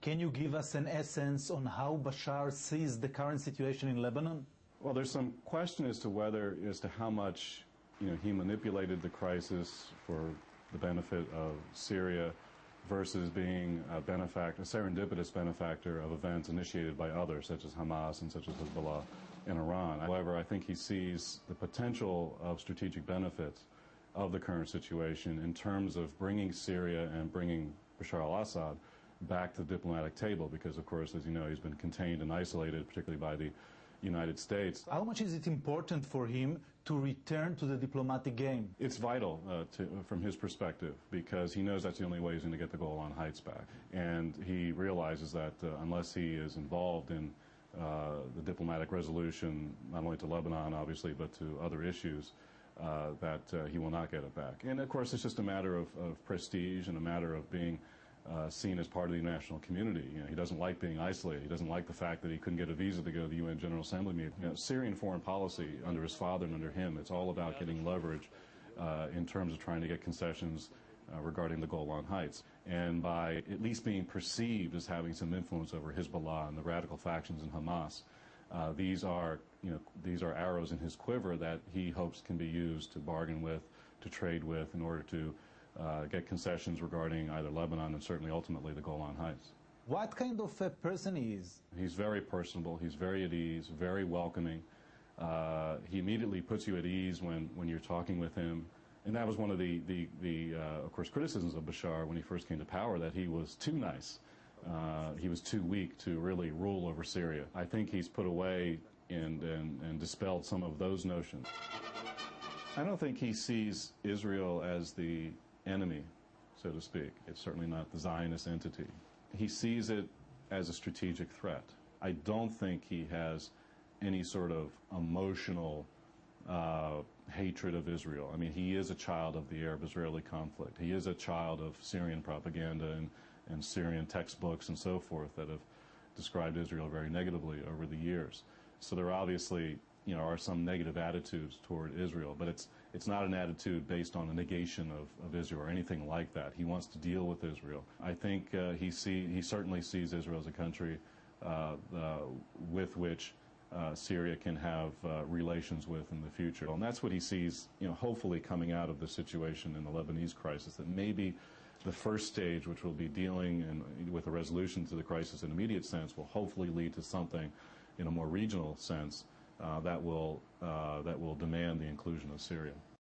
Can you give us an essence on how Bashar sees the current situation in Lebanon? Well, there's some question as to how much he manipulated the crisis for the benefit of Syria versus being a serendipitous benefactor of events initiated by others, such as Hamas and such as Hezbollah in Iran. However, I think he sees the potential of strategic benefits of the current situation in terms of bringing Syria and bringing Bashar Al Assad back to the diplomatic table, because, of course, as you know, he's been contained and isolated, particularly by the United States. How much is it important for him to return to the diplomatic game? It's vital from his perspective, because he knows that's the only way he's going to get the Golan Heights back. And he realizes that unless he is involved in the diplomatic resolution, not only to Lebanon, obviously, but to other issues, that he will not get it back. And, of course, it's just a matter of prestige and a matter of being seen as part of the international community. He doesn't like being isolated. He doesn't like the fact that he couldn't get a visa to go to the UN General Assembly meeting. Syrian foreign policy under his father and under him, it's all about getting leverage in terms of trying to get concessions regarding the Golan Heights. And by at least being perceived as having some influence over Hezbollah and the radical factions in Hamas, these are arrows in his quiver that he hopes can be used to bargain with, to trade with, in order to get concessions regarding either Lebanon and certainly ultimately the Golan Heights. What kind of a person he is? He's very personable, he's very at ease, very welcoming. He immediately puts you at ease when you're talking with him. And that was one of of course, criticisms of Bashar when he first came to power, that he was too nice. He was too weak to really rule over Syria. I think he's put away and dispelled some of those notions. I don't think he sees Israel as the enemy, so to speak. It's certainly not the Zionist entity. He sees it as a strategic threat. I don't think he has any sort of emotional hatred of Israel. I mean, he is a child of the Arab-Israeli conflict. He is a child of Syrian propaganda and Syrian textbooks and so forth that have described Israel very negatively over the years. So there obviously are some negative attitudes toward Israel, but it's not an attitude based on a negation of Israel or anything like that. He wants to deal with Israel. I think he certainly sees Israel as a country with which Syria can have relations with in the future. And that's what he sees, hopefully coming out of the situation in the Lebanese crisis, that maybe the first stage, which will be dealing with a resolution to the crisis in an immediate sense, will hopefully lead to something in a more regional sense that will demand the inclusion of Syria.